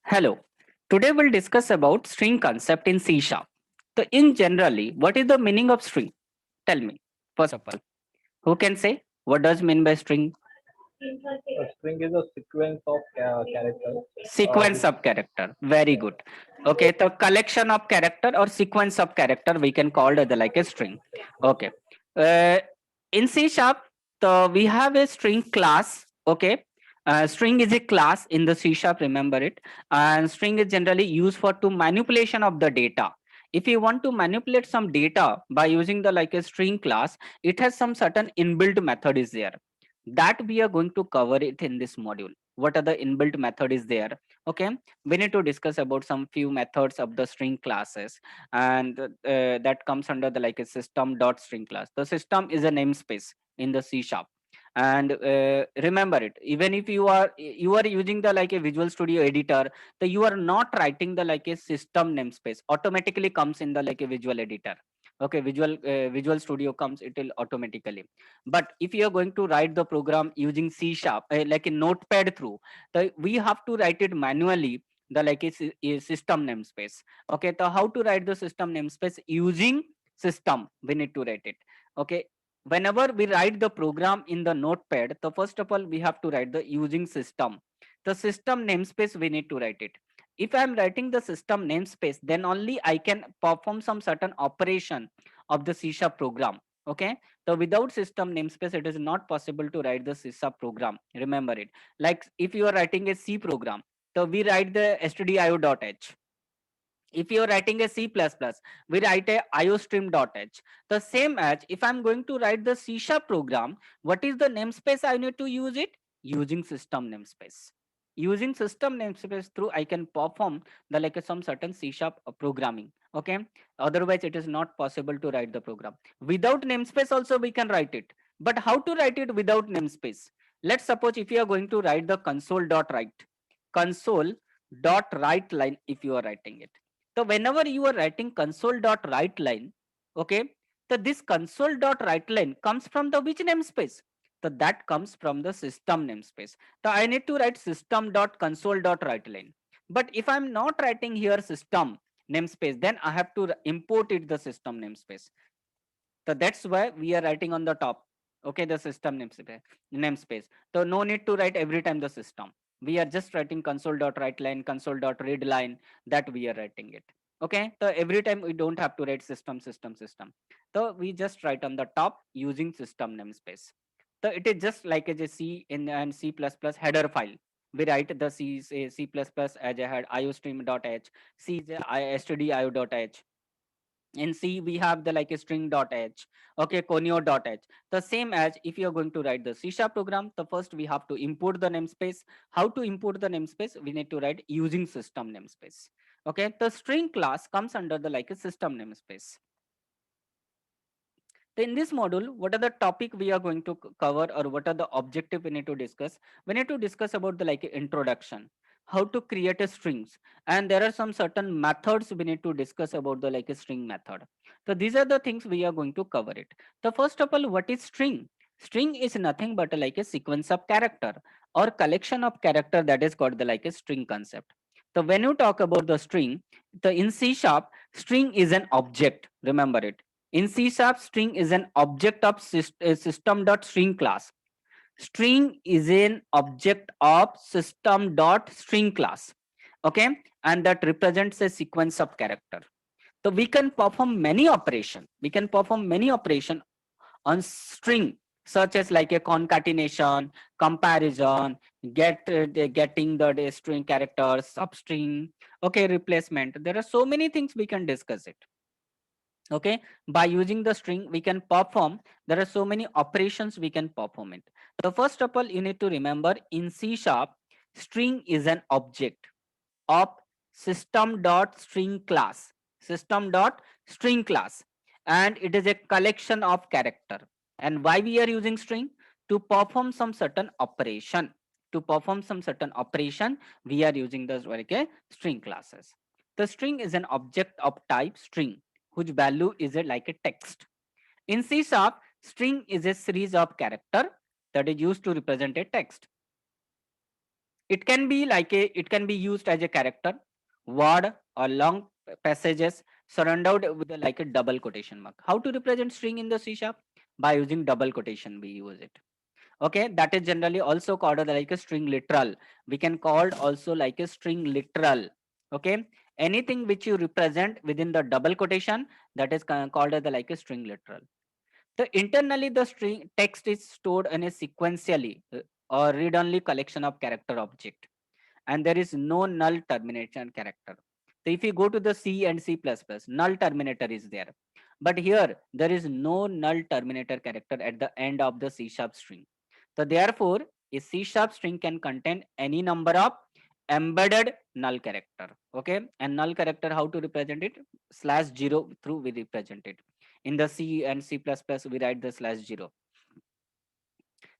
Hello. Today we'll discuss about string concept in C sharp. So in generally, what is the meaning of string? Tell me. First of all, who can say what does mean by string? A string is a sequence of characters, Sequence which of character. Very yeah, good. Okay, the collection of character or sequence of character we can call it like a string. Okay. Uh, in C sharp, we have a string class. Okay. String is a class in the C sharp, remember it. And string is generally used for to manipulation of the data. If you want to manipulate some data by using the like a string class, it has some certain inbuilt method is there that we are going to cover it in this module. What are the inbuilt method is there? Okay, we need to discuss about some few methods of the string classes, and that comes under the like a system dot string class. The system is a namespace in the C sharp, and remember it, even if you are using the like a Visual Studio editor, so you are not writing the like a system namespace, automatically comes in the like a visual editor. Okay, Visual Studio comes, it will automatically. But if you are going to write the program using C sharp, like a notepad through, we have to write it manually, the like a system namespace. Okay, so how to write the system namespace using system, we need to write it. Okay, whenever we write the program in the notepad, so first of all we have to write the using system, the system namespace we need to write it. If I am writing the system namespace, then only I can perform some certain operation of the C sharp program. Okay, so without system namespace, it is not possible to write the C sharp program. Remember it. Like if you are writing a C program, so we write the stdio.h. If you are writing a C++, we write a iostream.h. The same as if I'm going to write the C sharp program, what is the namespace I need to use it? Using system namespace. Using system namespace through, I can perform the like some certain C sharp programming. Okay. Otherwise, it is not possible to write the program. Without namespace also we can write it. But how to write it without namespace? Let's suppose if you are going to write the console.write line, if you are writing it, so whenever you are writing console.write line, okay, so this console.write line comes from the which namespace? So that comes from the system namespace. So I need to write system.console.write line. But if I'm not writing here system namespace, then I have to import it the system namespace. So that's why we are writing on the top. Okay, the system namespace. So no need to write every time the system. We are just writing console.write line, console.read line, that we are writing it. Okay, so every time we don't have to write system. So we just write on the top using system namespace. So it is just like a C in and C++ header file. We write the C++ as a head iostream.h, C is a stdio.h. In C we have the like a string.h. Okay, conio.h. The same as if you are going to write the C sharp program, the first we have to import the namespace. How to import the namespace? We need to write using system namespace. Okay, the string class comes under the like a system namespace. So in this module, what are the topic we are going to cover, or what are the objective we need to discuss? We need to discuss about the like introduction, how to create a strings, and there are some certain methods we need to discuss about the like a string method. So these are the things we are going to cover it. So first of all, what is string? String is nothing but like a sequence of character or collection of character, that is called the like a string concept. So when you talk about the string, the in C sharp, string is an object. Remember it, in C sharp, string is an object of system.string class. String is an object of system.string class. Okay, and that represents a sequence of character. So we can perform many operation. We can perform many operation on string, such as like a concatenation, comparison, getting the string characters, substring. Okay, replacement. There are so many things we can discuss it. Okay, by using the string we can perform, there are so many operations we can perform it. So first of all, you need to remember, in C sharp, string is an object of system.string class, and it is a collection of character. And why we are using string? To perform some certain operation. To perform some certain operation, we are using the like a string classes. The string is an object of type string whose value is like a text. In C sharp, string is a series of character that is used to represent a text. It can be like it can be used as a character, word, or long passages surrounded with like a double quotation mark. How to represent string in the C sharp? By using double quotation, we use it. Okay, that is generally also called like a string literal. We can call it also like a string literal. Okay, anything which you represent within the double quotation, that is called as like a string literal. The internally the string text is stored in a sequentially or read only collection of character object, and there is no null termination character. So if you go to the C and C++, null terminator is there, but here there is no null terminator character at the end of the C sharp string. So therefore, a C sharp string can contain any number of embedded null character. Okay, and null character, how to represent it? /0 through we represent it. In the C and C++, we write the /0,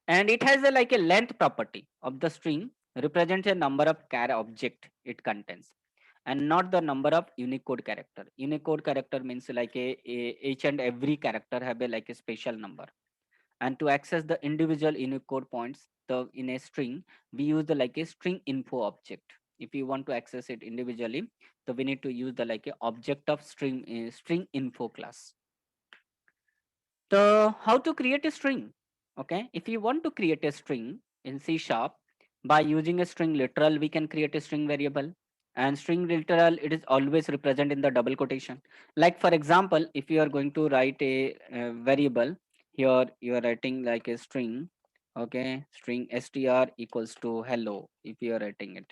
and it has a like a length property of the string represents a number of char object it contains, and not the number of Unicode character. Unicode character means like each and every character have a like a special number, and to access the individual Unicode points the in a string, we use the like a string info object. If you want to access it individually, so we need to use the like a object of string info class. The how to create a string? Okay, if you want to create a string in C sharp, by using a string literal, we can create a string variable. And string literal, it is always represented in the double quotation. Like for example, if you are going to write a variable, here you are writing like a string. Okay, string str equals to hello. If you are writing it,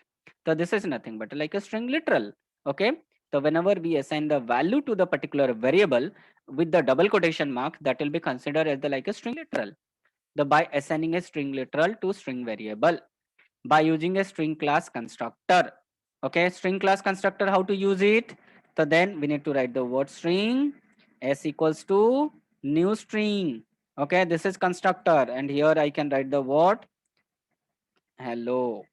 so this is nothing but like a string literal. Okay, so whenever we assign the value to the particular variable with the double quotation mark, that will be considered as the like a string literal. The by assigning a string literal to string variable by using a string class constructor. Okay, string class constructor, how to use it? So then we need to write the word string s equals to new string. Okay, this is constructor, and here I can write the word hello.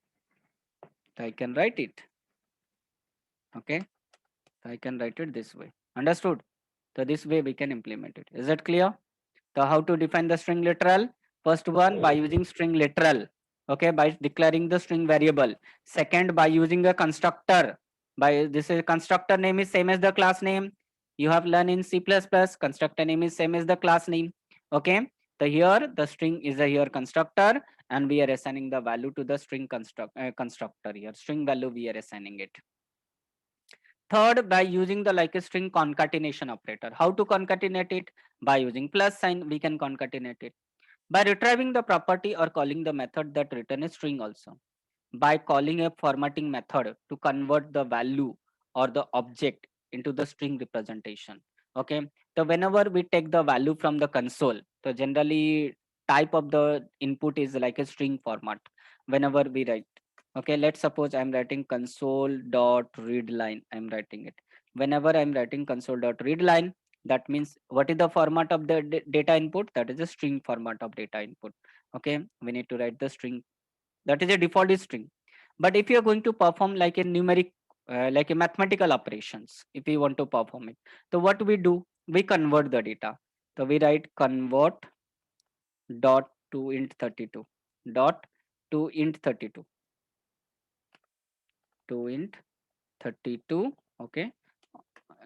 I can write it. Okay, I can write it this way. Understood? So this way we can implement it. Is that clear? So how to define the string literal? First one, by using string literal. Okay, by declaring the string variable. Second, by using a constructor. By this is constructor name is same as the class name. You have learned in C++, constructor name is same as the class name. Okay, so here the string is a here constructor, and we are assigning the value to the string constructor here. String value we are assigning it. Third, by using the like a string concatenation operator. How to concatenate it? By using plus sign, we can concatenate it. By retrieving the property or calling the method that return a string also. By calling a formatting method to convert the value or the object into the string representation. Okay, so whenever we take the value from the console, so generally type of the input is like a string format whenever we write. Okay, let's suppose I'm writing console dot read line. I'm writing it. Whenever I'm writing console dot read line, that means what is the format of the data input? That is a string format of data input. Okay, we need to write the string. That is a default string. But if you are going to perform like a numeric, like a mathematical operations, if you want to perform it, so what we do? We convert the data. So we write convert dot to int 32 dot to int 32 to int 32. Okay,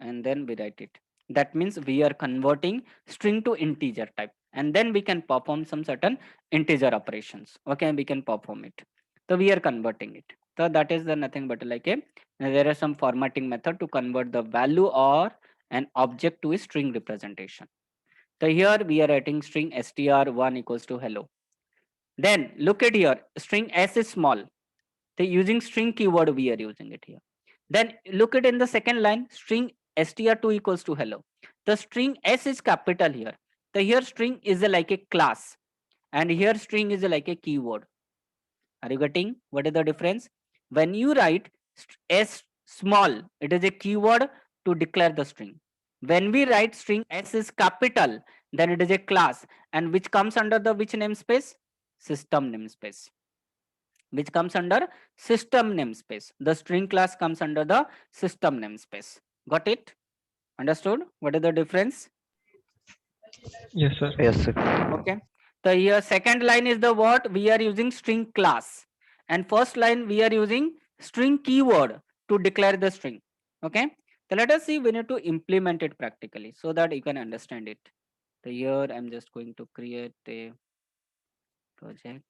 and then we write it. That means we are converting string to integer type, and then we can perform some certain integer operations. Okay, we can perform it. So we are converting it. So that is the nothing but like a there are some formatting method to convert the value or an object to a string representation. So here we are writing string str1 equals to hello. Then look at here, string s is small. So using string keyword we are using it here. Then look at in the second line, string str2 equals to hello. The string s is capital here. The here string is a, like a class, and here string is a, like a keyword. Are you getting what is the difference? When you write s small, it is a keyword to declare the string. When we write string s is capital, then it is a class, and which comes under the which namespace? System namespace. Which comes under system namespace. The string class comes under the system namespace. Got it? Understood? What is the difference? Yes, sir. Yes, sir. Okay. So here second line is the what we are using string class, and first line we are using string keyword to declare the string. Okay, so let us see, we need to implement it practically so that you can understand it. So here I'm just going to create a project.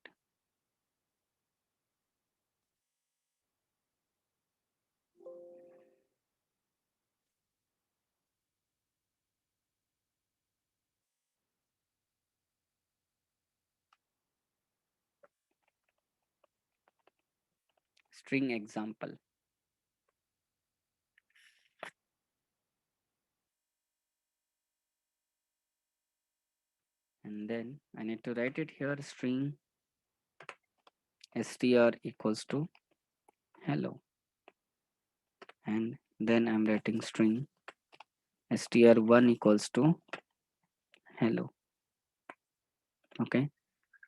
String example. And then I need to write it here, string str equals to hello. And then I'm writing string str1 equals to hello. Okay.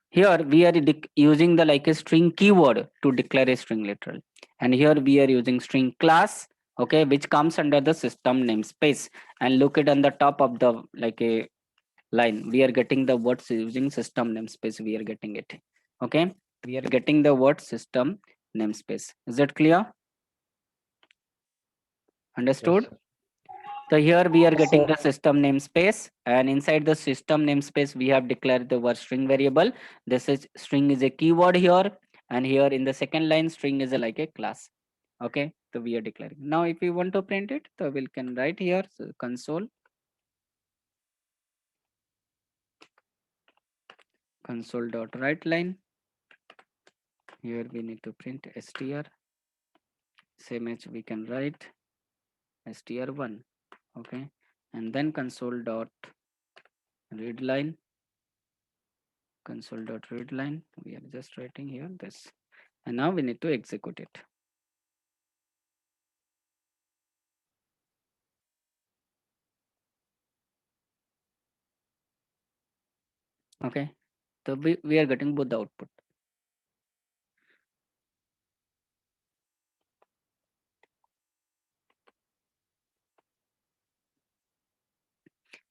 Here we are using the like a string keyword to declare a string literal. And here we are using string class, okay, which comes under the system namespace. And look it on the top of the like a line. We are getting the words using system namespace. We are getting it. Okay. We are getting the word system namespace. Is that clear? Understood? Yes, sir. So here we are Yes, getting sir. the system namespace, and inside the system namespace we have declared the word string variable. This is string is a keyword here, and here in the second line string is a, like a class. Okay, so we are declaring. Now if we want to print it, so we can write here, so console dot write line. Here we need to print str. Same as we can write str1. Okay, and then console dot read line. Console dot read line. We are just writing here this, and now we need to execute it. Okay, so we are getting both the output.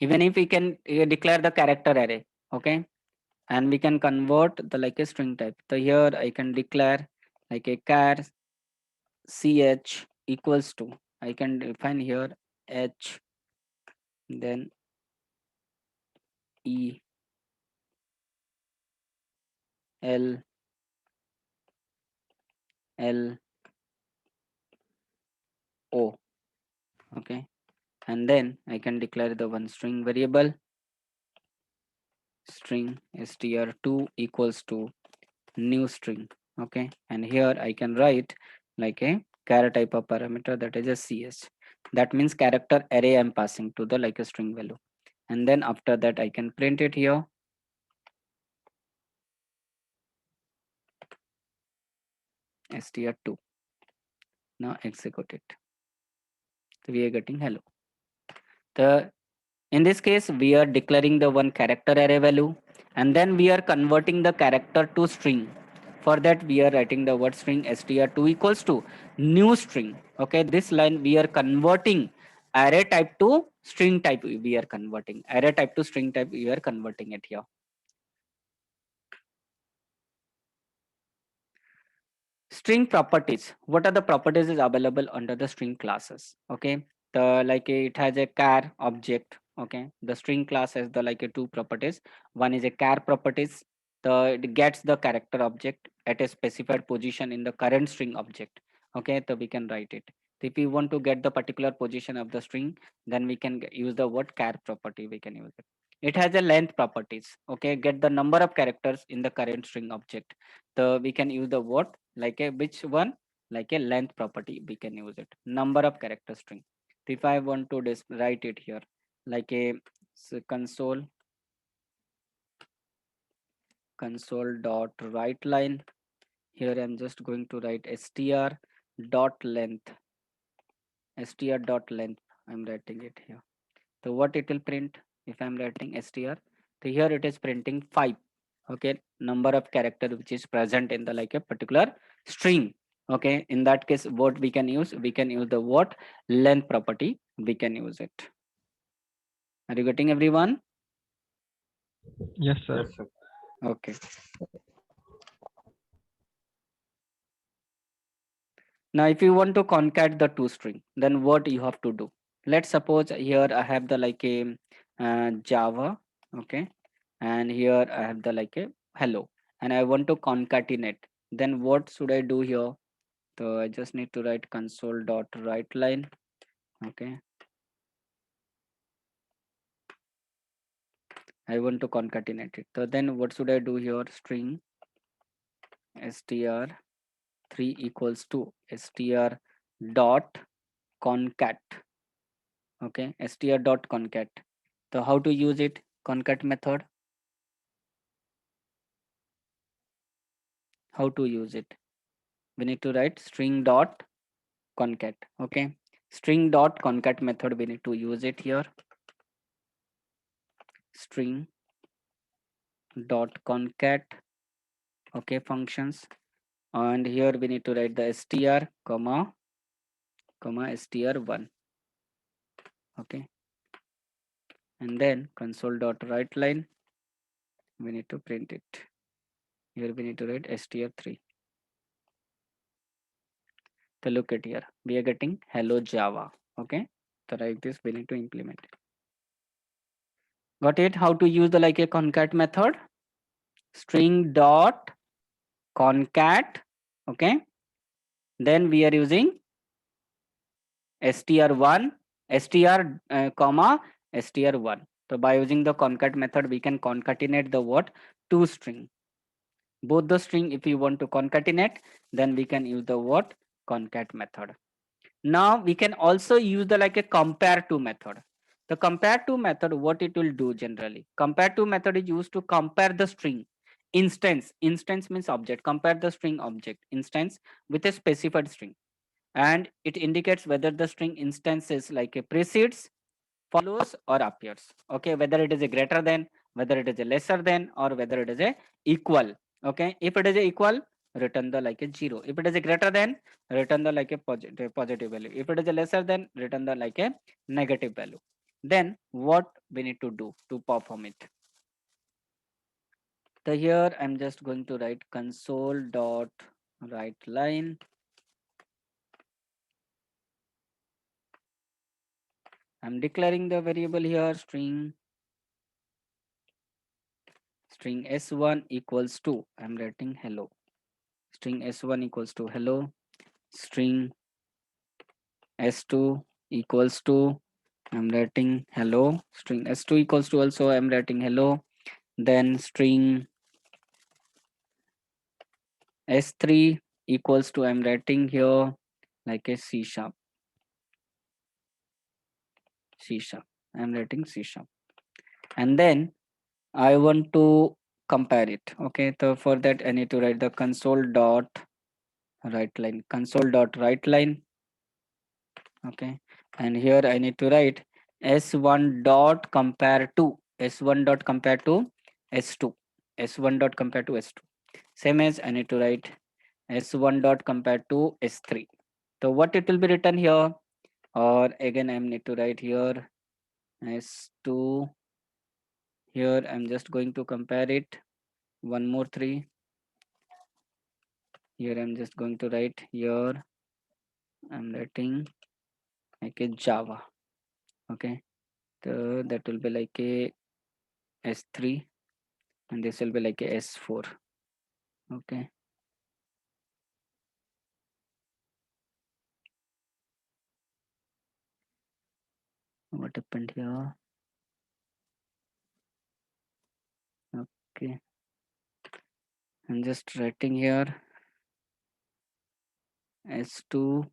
Even if we can declare the character array, okay, and we can convert the like a string type. So here I can declare like a char ch equals to, I can define here h, then e, l, l, o. Okay, and then I can declare the one string variable string str2 equals to new string. Okay, and here I can write like a char type of parameter, that is a ch. That means character array I'm passing to the like a string value, and then after that I can print it here str2. Now execute it. So we are getting hello. The in this case we are declaring the one character array value, and then we are converting the character to string. For that we are writing the word string str2 equals to new string. Okay, this line we are converting array type to string type. We are converting array type to string type. We are converting it here. String properties. What are the properties is available under the string classes? Okay, the like it has a char object. Okay, the string class has the like a two properties. One is a char properties. The it gets the character object at a specified position in the current string object. Okay, so we can write it. If we want to get the particular position of the string, then we can use the word char property. We can use it. It has a length properties. Okay, get the number of characters in the current string object. So we can use the word like a which one, like a length property we can use it, number of character string. If I want to write it here like a console dot write line. Here I'm just going to write str dot length. Str dot length, I'm writing it here. So what it will print if I'm writing str? So here it is printing 5. Okay, number of character which is present in the like a particular string. Okay, in that case what we can use, we can use the what length property, we can use it. Are you getting everyone? Yes, sir. Yes, sir. Okay, Now, if you want to concat the two string, then what you have to do? Let's suppose here I have the like a Java, okay, and here I have the like a hello, and I want to concatenate. Then what should I do here? So I just need to write console dot write line, okay. I want to concatenate it. So then what should I do here? String str3 equals to str dot concat, okay, str dot concat. So how to use it? Concat method. How to use it? We need to write string dot concat, okay. String dot concat method, we need to use it here. String dot concat, okay, functions, and here we need to write the str comma str1, okay, and then console dot write line, we need to print it. Here we need to write str3. So look at here, we are getting hello Java, okay. So like this we need to implement. Got it? How to use the like a concat method? String dot concat, okay, then we are using str1 str comma str1. So by using the concat method we can concatenate the what? Two string, both the string. If you want to concatenate, then we can use the what? Concat method. Now we can also use the like a compare to method. The compare to method, what it will do generally? Compare to method is used to compare the string instance. Instance means object. Compare the string object instance with a specified string, and it indicates whether the string instance is like a precedes, follows, or appears. Okay, whether it is a greater than, whether it is a lesser than, or whether it is a equal. Okay, if it is a equal, return the like a 0. If it is a greater than, return the like a positive value. If it is a lesser than, return the like a negative value. Then what we need to do to perform it? So here I'm just going to write console dot write line. I'm declaring the variable here string s1 equals to, I'm writing hello. String s1 equals to hello. String s2 equals to, I'm writing hello. String s2 equals to also, I'm writing hello. Then string s3 equals to, I'm writing here like a C sharp. I'm writing C sharp. And then I want to compare it. Okay, so for that I need to write the console dot write line. Console dot write line. Okay, and here I need to write s1 dot compare to s1 dot compare to s2. S1 dot compare to s2. Same as I need to write s1 dot compare to s3. So what it will be written here, or again I need to write here s2. Here I'm just going to compare it. One more 3. Here I'm just going to write here. I'm writing like a Java. Okay, so that will be like a s3, and this will be like a s4. Okay, what happened here? Okay, I'm just writing here s2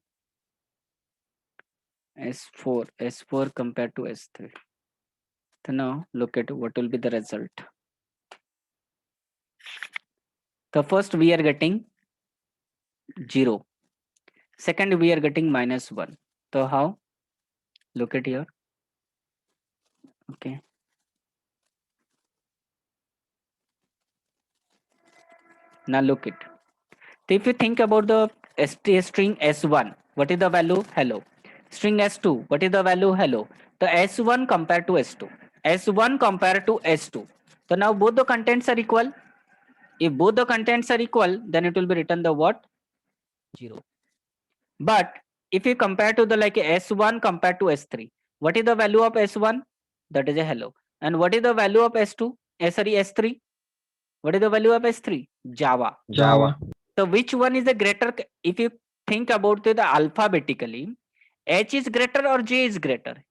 s4 compared to s3. So now look at what will be the result. So first we are getting 0. Second we are getting -1. So how? Look at here. Okay, now look it. So if you think about the string s1, what is the value? Hello. String s2, what is the value? Hello. The s1 compared to s2. S1 compared to s2. So now both the contents are equal. If both the contents are equal, then it will be written the what? 0. But if you compare to the like S1 compared to S3, what is the value of S1? That is a hello. And what is the value of S2? Sorry, S3. What is the value of S3? Java. Java. So which one is the greater? If you think about it alphabetically, H is greater or J is greater?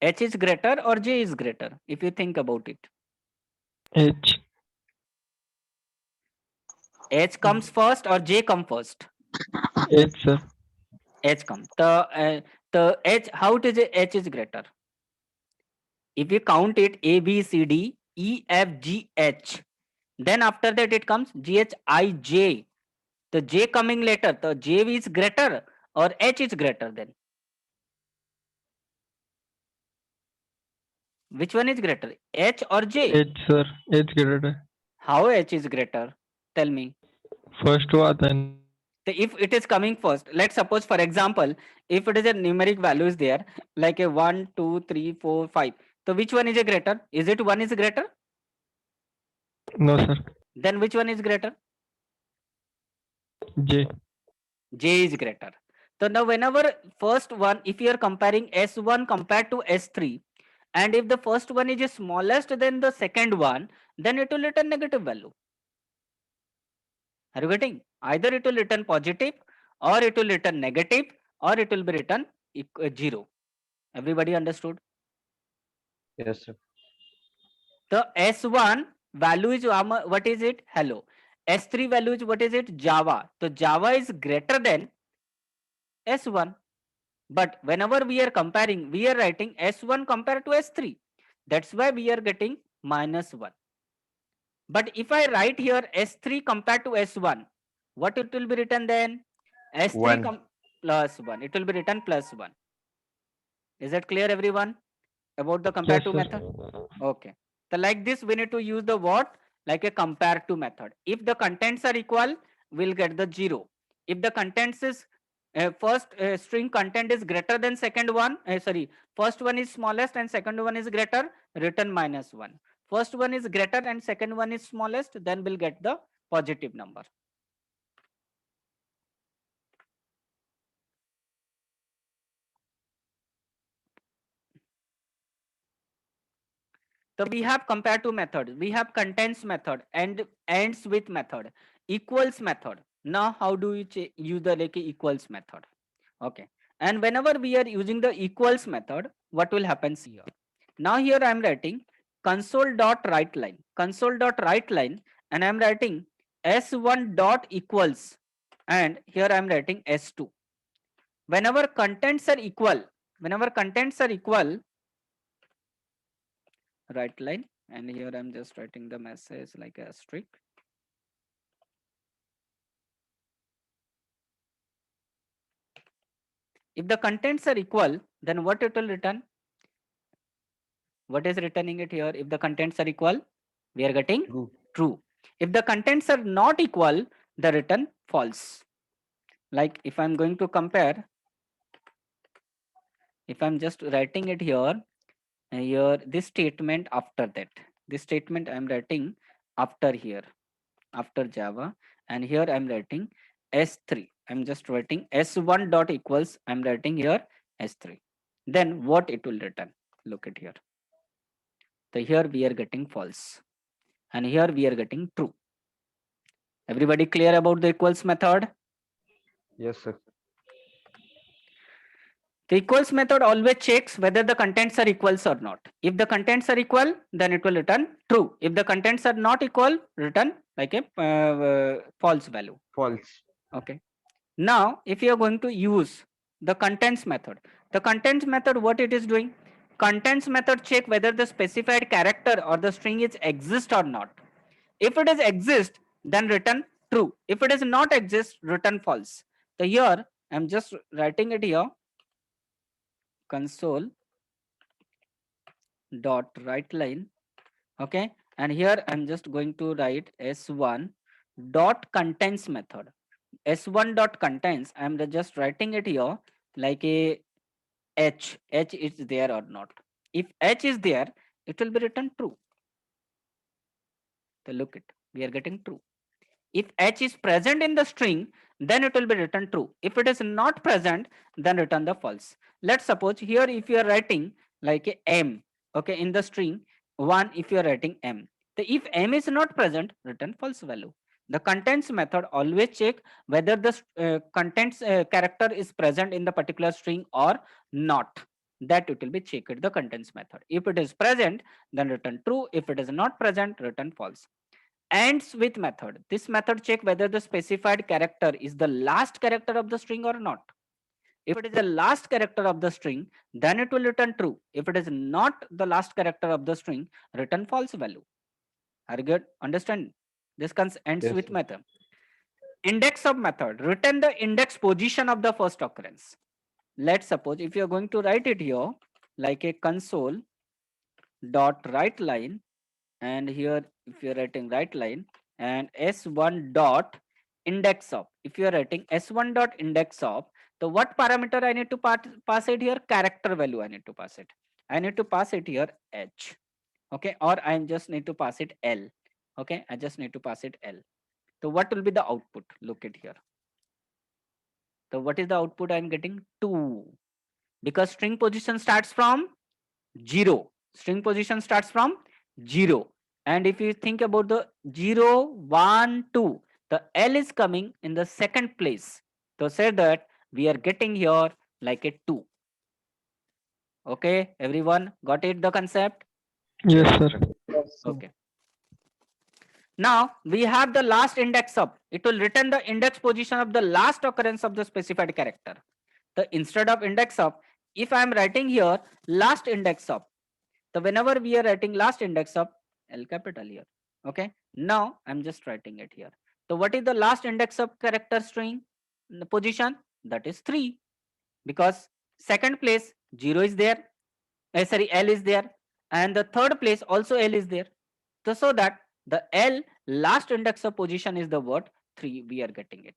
H is greater or J is greater? If you think about it, H. H comes first or J come first? H, sir. H come. The H, how it is H is greater? If you count it A, B, C, D, E, F, G, H, then after that it comes G, H, I, J. The J coming later, the J is greater or H is greater then? Which one is greater? H or J? H, sir. H greater. How H is greater? Tell me. First one, then If it is coming first, let's suppose for example, if it is a numeric value is there, like a 1, 2, 3, 4, 5. So which one is a greater? Is it 1 is greater? no, sir. Then which one is greater? J. J is greater. So now whenever first one, if you are comparing S1 compared to S3, and if the first one is smallest than the second one, then it will return negative value. Are you getting? Either it will return positive, or it will return negative, or it will be written 0. Everybody understood? Yes, sir. The S1 value is what is it? Hello. S3 value is what is it? Java. So Java is greater than S1. But whenever we are comparing, we are writing S1 compared to S3. That's why we are getting -1. But if I write here S3 compared to S1, what it will be written then? S3 One. plus 1. It will be written plus 1. Is that clear, everyone? About the Yes, comparative sir. method? Okay. So like this, we need to use the what? Like a comparative method. If the contents are equal, we'll get the 0. If the contents is first string content is greater than second one, first one is smallest and second one is greater, return -1. First one is greater and second one is smallest, then we'll get the positive number. So we have comparative method, we have contents method and ends with method, equals method. Now how do you use the like equals method? Okay. And whenever we are using the equals method, what will happen here? Now here I am writing console.writeLine, and I am writing s1 dot equals, and here I am writing s2. Whenever contents are equal, write line, and here I'm just writing the message like a asterisk. If the contents are equal, then what it will return? What is returning it here? If the contents are equal, we are getting true. If the contents are not equal, the return false. Like if I'm going to compare, if I'm just writing it here, this statement after that, this statement I'm writing after here, after Java, and here I'm writing S3. I'm just writing S1 dot equals, I'm writing here S3. Then what it will return? Look at here. So here we are getting false, and here we are getting true. Everybody clear about the equals method? Yes, sir. The equals method always checks whether the contents are equals or not. If the contents are equal, then it will return true. If the contents are not equal, return like a false value. False. Okay. Now, if you are going to use the contents method, the contents method, what it is doing? Contents method check whether the specified character or the string is exist or not. If it is exist, then return true. If it is not exist, return false. So here I'm just writing it here, console dot write line. Okay, and here I'm just going to write s1 dot contents method. S1 dot contents, I'm just writing it here like a h is there or not. If h is there, it will be written true. So look it, we are getting true. If h is present in the string, then it will be written true. If it is not present, then return the false. Let's suppose here if you are writing like a m, okay, in the string 1, if you are writing m, if m is not present, return false value. The contents method always check whether the contents character is present in the particular string or not. That it will be checked, the contents method. If it is present, then return true. If it is not present, return false. Ends with method. This method check whether the specified character is the last character of the string or not. If it is the last character of the string, then it will return true. If it is not the last character of the string, return false value. Are you good? Understand? This ends Yes, with sir. method. Index of method. Return the index position of the first occurrence. Let's suppose if you are going to write it here like a console dot write line, and here if you are writing write line and s1 dot index of, if you are writing s1 dot index of, so what parameter I need to pass it here? Character value I need to pass it. I need to pass it here h, okay, or I just need to pass it l, okay, I just need to pass it l. So what will be the output? Look at here. So what is the output I'm getting? 2, because string position starts from 0. String position starts from 0. And if you think about the 0, 1, 2, the L is coming in the second place. So say that we are getting here like a 2. Okay, everyone got it, the concept? Yes, sir. Yes, sir. Okay. Now we have the last index up. It will return the index position of the last occurrence of the specified character. So instead of index up, if I am writing here last index up, so whenever we are writing last index of L capital here, okay, now I'm just writing it here. So what is the last index of character string the position? That is 3, because second place 0 is there, sorry, L is there, and the third place also L is there. So that the L last index of position is the word 3, we are getting it.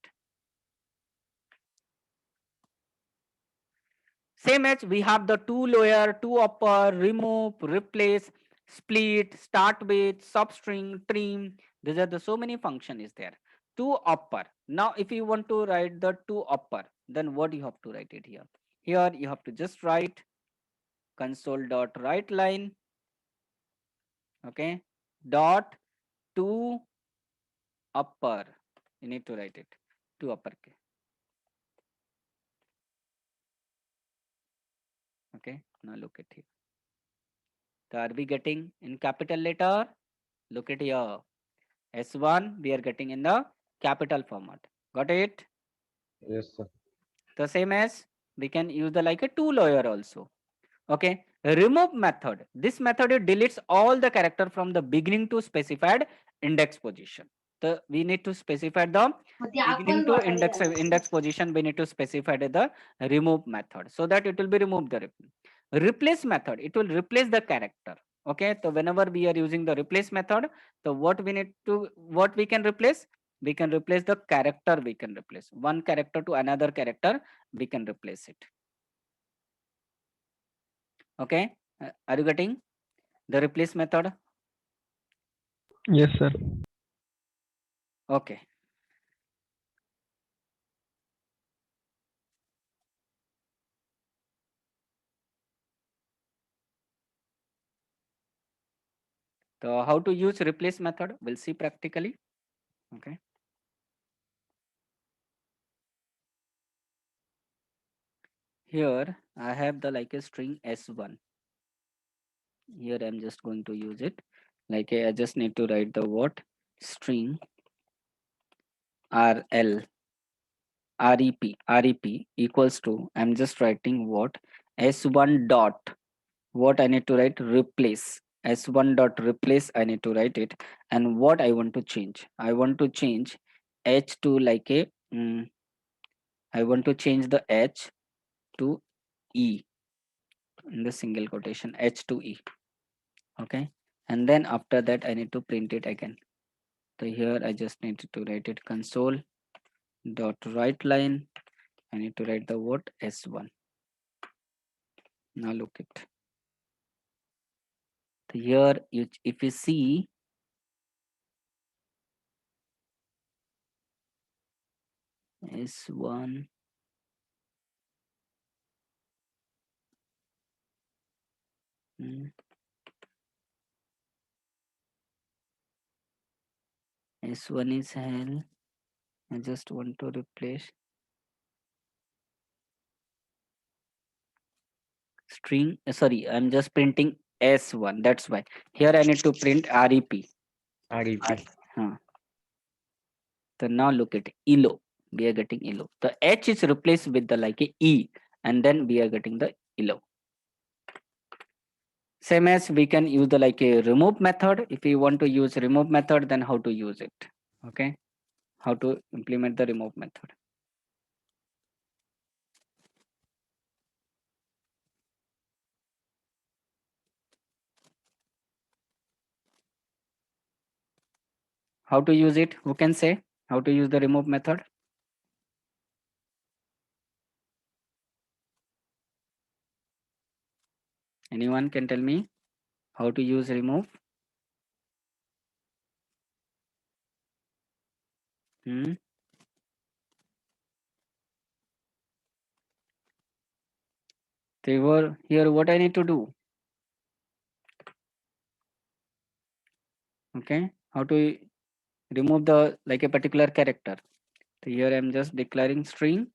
Same as we have the two lower, two upper, remove, replace, split, start with, substring, trim. These are the so many function is there. Two upper. Now, if you want to write the two upper, then what you have to write it here? Here you have to just write console dot write line. Okay. Dot two upper. You need to write it. Two upper. Okay. Now look at here. So are we getting in capital letter? Look at here. S1 we are getting in the capital format. Got it? Yes, sir. The same as we can use the like a two lawyer also. Okay. Remove method. This method it deletes all the character from the beginning to specified index position. So we need to specify the beginning to index position. We need to specify the remove method so that it will be removed the replace method. It will replace the character. Okay. So whenever we are using the replace method, so what we can replace? We can replace the character. We can replace one character to another character. We can replace it. Okay. Are you getting the replace method? Yes, sir. Okay. So how to use replace method? We'll see practically. Okay. Here I have the like a string s1. Here I'm just going to use it. Like I just need to write the word string rl rep equals to, I'm just writing what s1 dot, what I need to write, replace s1 dot replace, I need to write it. And what I want to change, I want to change h to like a I want to change the h to e, in the single quotation h to e. Okay, and then after that I need to print it again. So here I just need to write it console dot write line, I need to write the word s1. Now look it here, if you see S1 S1 is hell. I just want to replace string. Sorry, I'm just printing S1. That's why here I need to print REP. REP. Huh. So now look at ELO. We are getting ELO. The H is replaced with the like a E, and then we are getting the ELO. Same as we can use the like a remove method. If you want to use remove method, then how to use it? Okay, how to implement the remove method? How to use it? Who can say how to use the remove method? Anyone can tell me how to use remove? Hmm? Trevor, here what I need to do? Okay, how to remove the like a particular character? So here I'm just declaring string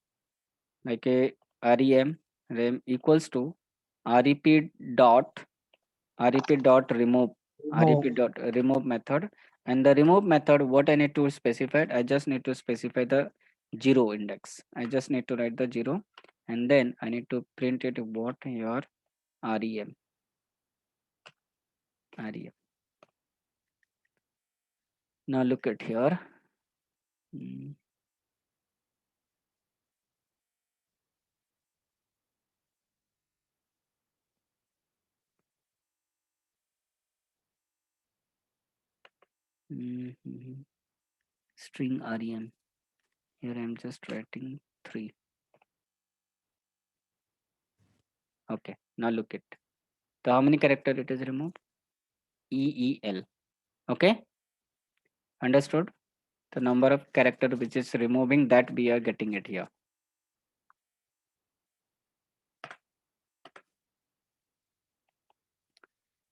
like a rem equals to rep dot remove remove method, and the remove method what I need to specify, I just need to specify the 0 index. I just need to write the 0, and then I need to print it what your rem. Now look at here. Mm, mhm. String rem. Here I'm just writing 3. Okay, now look at. So how many character it is removed? EEL. Okay, understood? The number of character which is removing, that we are getting it here.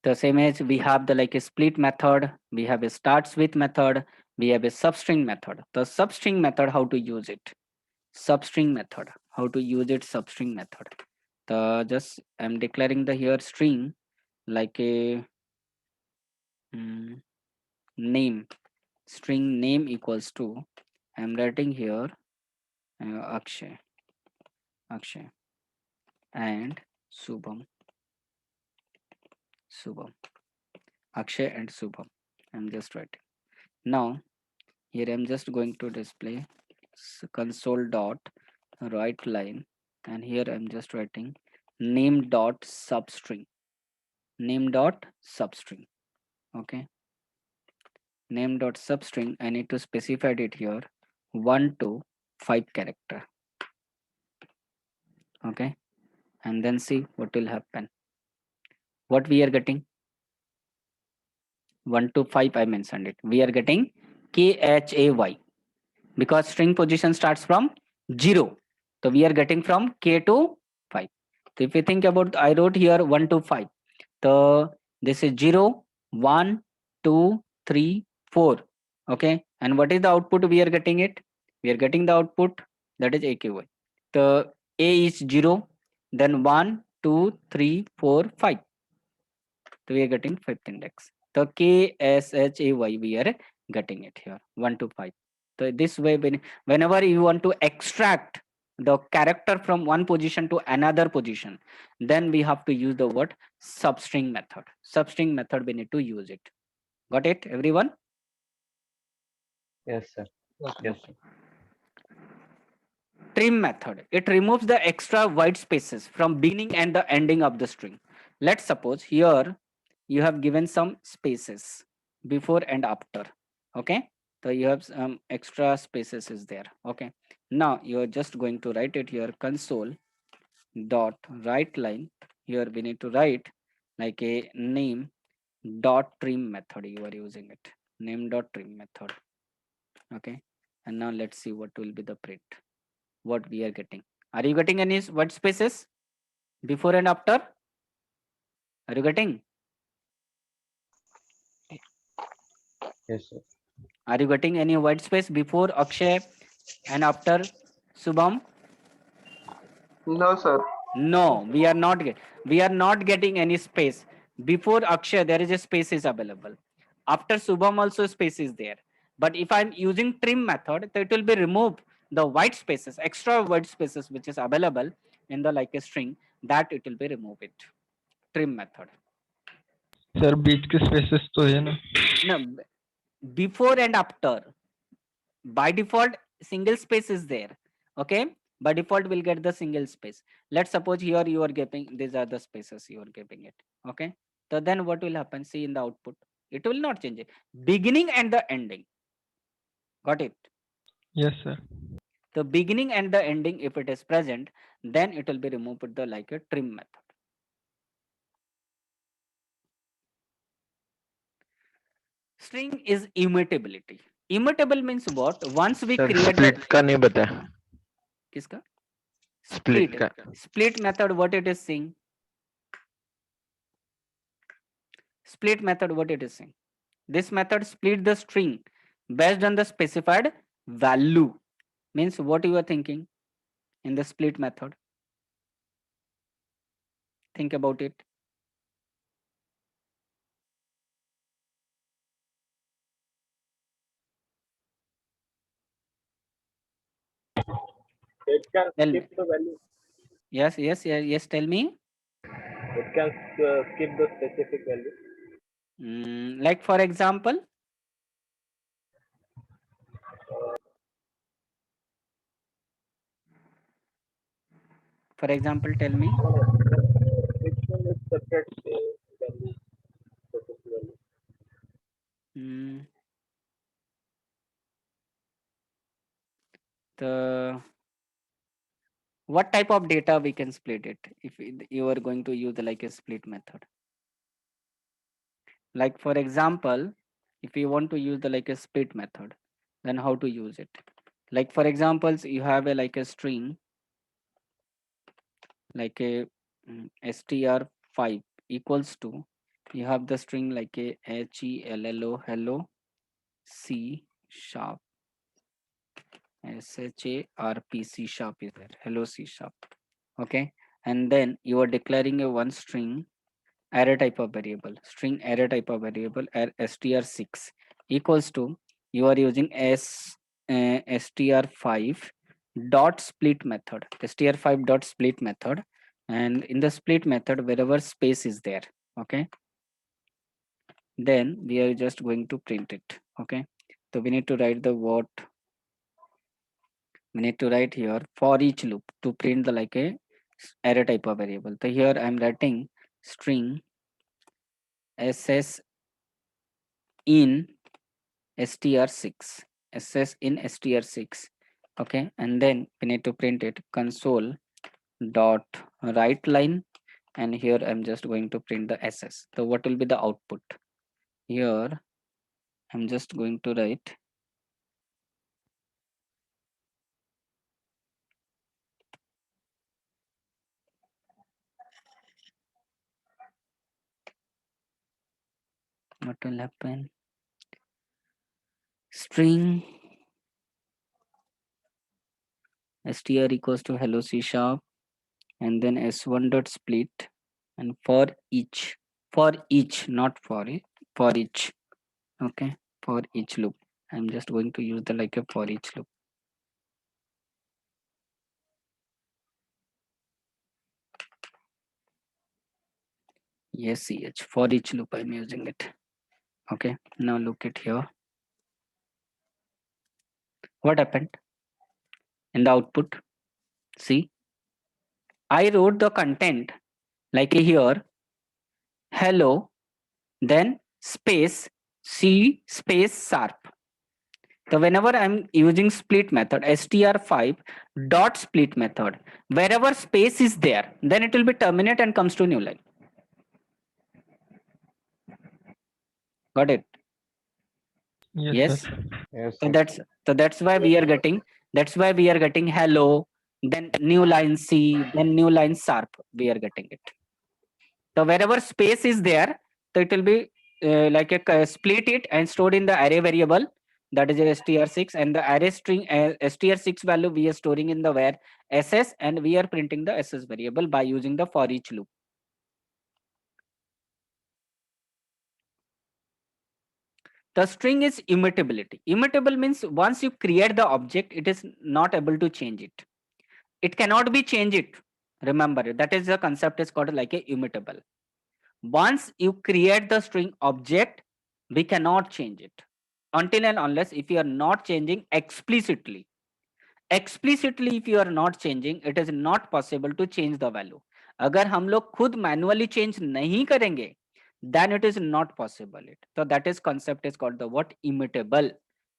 The same as we have the like a split method, we have a starts with method, we have a substring method. The substring method, how to use it? Substring method, how to use it? Substring method. The just I'm declaring the here string like a name. String name equals to, I'm writing here Akshay and Subham. Akshay and Subham. I'm just writing. Now here I'm just going to display console dot write line, and here I'm just writing name dot substring. Okay, name dot substring. I need to specify it here 1 to 5 character. Okay, and then see what will happen. What we are getting? 1 to 5 I mentioned it. We are getting KHAY because string position starts from 0. So we are getting from K to 5. So if you think about, I wrote here 1 to 5. So this is 0, 1, 2, 3, 4. Okay. And what is the output we are getting it? We are getting the output that is AKY. The A is 0, then 1, 2, 3, 4, 5. So we are getting fifth index. The KSHAY we are getting it here 1 to 5. So this way, whenever you want to extract the character from one position to another position, then we have to use the word substring method. Substring method we need to use it. Got it, everyone? Yes, sir. Yes, sir. Trim method. It removes the extra white spaces from beginning and the ending of the string. Let's suppose here you have given some spaces before and after. Okay, so you have some extra spaces is there. Okay, now you are just going to write it here console dot write line. Here we need to write like a name dot trim method. You are using it, name dot trim method. Okay, and now let's see what will be the print. what we are getting. Are you getting any white spaces before and after? Are you getting? Yes, sir. Are you getting any white space before Akshay and after Subham? No, sir. No, we are not getting any space. Before Akshay, there is a space is available. After Subham also space is there. But if I'm using trim method, then it will be remove the white spaces, extra white spaces which is available in the like a string, that it will be remove it. Trim method. Sir बीच के spaces तो है ना. No, before and after. By default, single space is there. Okay. By default, we'll get the single space. Let's suppose here you are giving, these are the spaces you are giving it. Okay. So then what will happen? See in the output, it will not change it. Beginning and the ending. Got it? Yes, sir. The beginning and the ending, if it is present, then it will be removed with the like a trim method. String is immutability. Immutable means what? Once we sir create split the का नहीं बताया. किसका? Split का. Split method, what it is saying? Split method, what it is saying? This method split the string based on the specified value. Means what you are thinking in the split method? Think about it. It can Tell me. skip the value. Yes. Tell me. It can skip the specific value. Like for example. For example, tell me. Which one is separate value, specific value? The what type of data we can split it if you are going to use like a split method? Like for example, if you want to use the like a split method, then how to use it? Like for examples, you have a like a string like a str5 equals to, you have the string like a hello hello C sharp sharp is there, hello C sharp. Okay, and then you are declaring a one string array type of variable, string array type of variable str6 equals to, you are using str5 dot split method, str5 dot split method, and in the split method wherever space is there, okay, then we are just going to print it. Okay, so we need to write the what, we need to write here for each loop to print the like a array type of variable. So here I'm writing string ss in str6, ss in str6. Okay, and then we need to print it console dot write line, and here I'm just going to print the ss. So what will be the output? Here I'm just going to write what will happen, string str equals to hello C sharp, and then s1 dot split, and for each not for it, for each. Okay, for each loop I'm just going to use the like a for each loop. Yes, ch for each loop I'm using it. Okay, now look at here, what happened in the output. See, I wrote the content like here hello, then space C space sharp. So whenever I'm using split method, str5 dot split method, wherever space is there, then it will be terminate and comes to new line. Got it? Yes, Yes. sir. Yes, So sir. that's why we are getting, that's why we are getting hello, then new line C, then new line sharp, we are getting it. So wherever space is there, so it will be like a split it and stored in the array variable, that is a str6, and the array string str6 value we are storing in the where ss, and we are printing the ss variable by using the for each loop. The string is immutability. Immutable means once you create the object, it is not able to change it. It cannot be changed. Remember, that is the concept is called like a immutable. Once you create the string object, we cannot change it until and unless if you are not changing explicitly. Explicitly if you are not changing, it is not possible to change the value. अगर हम लोग खुद manually change नहीं करेंगे, then it is not possible. So that is concept is called the what immutable.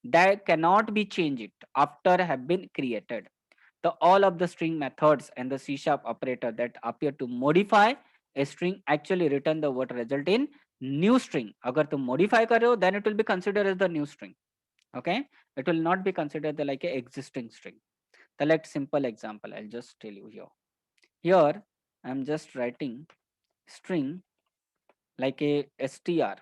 That cannot be changed after have been created. The all of the string methods and the C# operator that appear to modify a string actually return the what result in new string. अगर तुम modify कर रहे हो, then it will be considered as the new string. Okay, it will not be considered the like a existing string. Select simple example. I'll just tell you here. Here I'm just writing string like a str,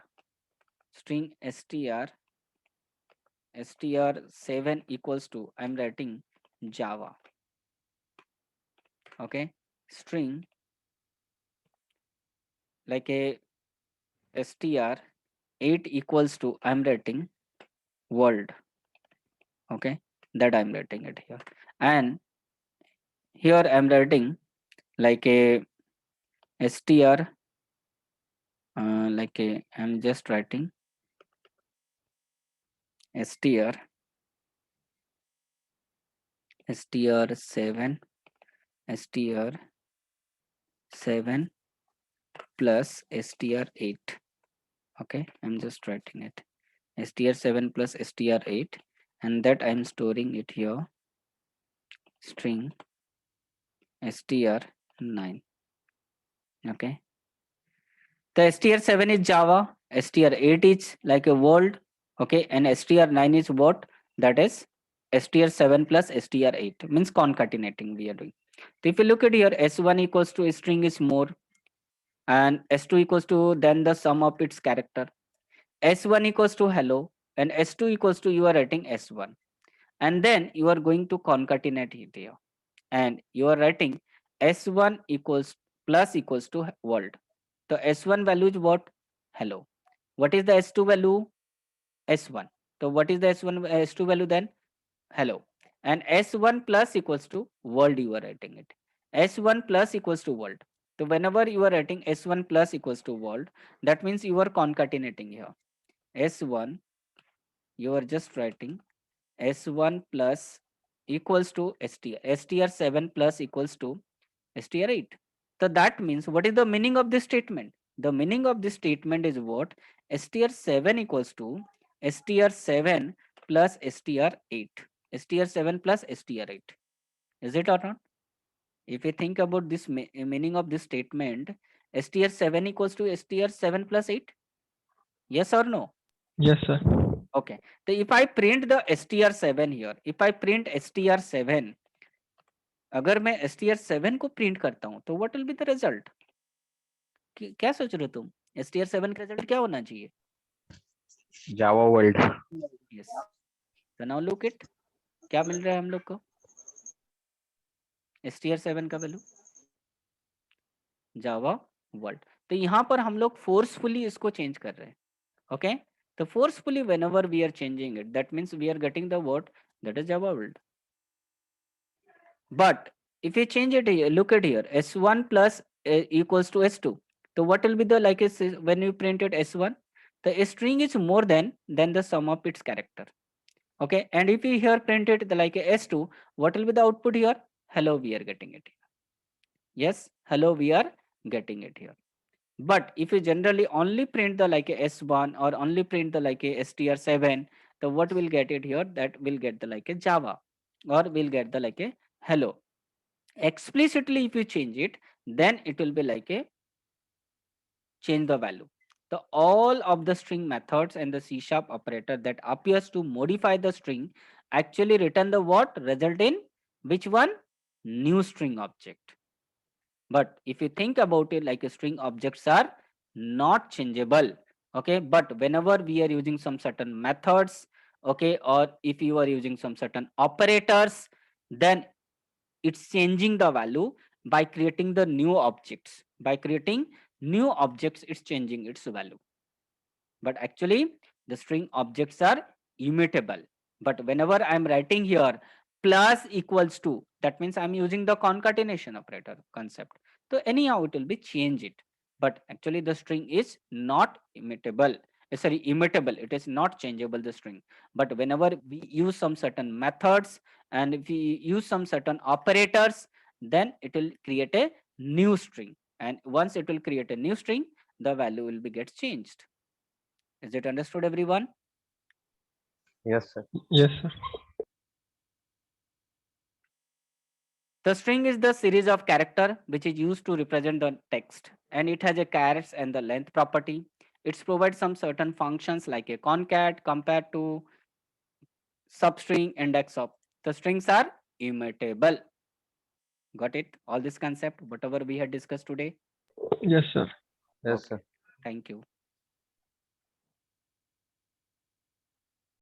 string str7 equals to, I'm writing Java. Okay, string like a str8 equals to, I'm writing world. Okay, that I'm writing it here, and here I'm writing like a str like a, I'm just writing str7 plus str8. Okay, I'm just writing it str7 plus str8, and that I'm storing it here string str9. Okay, the str7 is Java, str8 is like a world. Okay, and str9 is what? That is str7 plus str8, means concatenating we are doing. So if you look at here, s1 equals to string is more, and s2 equals to then the sum of its character. S1 equals to hello, and S2 equals to, you are writing S1, and then you are going to concatenate it here, and you are writing S1 equals plus equals to world. The S1 value is what? Hello. What is the S2 value? S1. So what is the S1 S2 value then? Hello. And S1 plus equals to world, you are writing it. S1 plus equals to world. So whenever you are writing S1 plus equals to world, that means you are concatenating here. S1, you are just writing S1 plus equals to str7 plus equals to str8. So that means what is the meaning of this statement? The meaning of this statement is what? str7 equals to str7 plus str8. str7 plus str8. Is it or not? If you think about this meaning of this statement, str7 equals to str7 plus 8. Yes or no? Yes, sir. Okay. So if I print the str7 here, if I print str7, अगर मैं str7 को print करता हूं तो what will be the result? क्या सोच रहे हो तुम? str7 का रिजल्ट क्या होना चाहिए? Java world. Yes. So now look it. क्या मिल रहा है हम लोग को? str7 का वैल्यू Java world. तो यहाँ पर हम लोग फोर्सफुली इसको चेंज कर रहे हैं. Okay. So forcefully whenever we are changing it, that means we are getting the word that is Java world. But if you change it here, look at here, S1 plus equals to S2. So what will be the like is when you print it S1, the string is more than the sum of its character. Okay, and if you here print it the like a S2, what will be the output here? Hello, we are getting it here. Yes, hello, we are getting it here. But if you generally only print the like a S1 or only print the like a str7, so what will get it here? That will get the like a Java, or will get the like a hello. Explicitly if you change it, then it will be like a change the value. The all of the string methods and the C# operator that appears to modify the string actually return the what? Result in which one? new string object. But if you think about it, like a string objects are not changeable. Okay, but whenever we are using some certain methods, okay, or if you are using some certain operators, then it's changing the value by creating the new objects. By creating new objects, it's changing its value. But actually, the string objects are immutable. But whenever I'm writing here plus equals to, that means I'm using the concatenation operator concept. So anyhow, it will be change it. But actually, the string is not immutable. Sorry, immutable. It is not changeable, the string. But whenever we use some certain methods and if we use some certain operators, then it will create a new string. And once it will create a new string, the value will be get changed. Is it understood, everyone? Yes, sir. Yes, sir. The string is the series of character which is used to represent the text, and it has a chars and the length property. It provides some certain functions like a concat, compare to, substring, index of. The strings are immutable. Got it? All this concept, whatever we had discussed today. Yes, sir. Yes, Okay. sir. Thank you.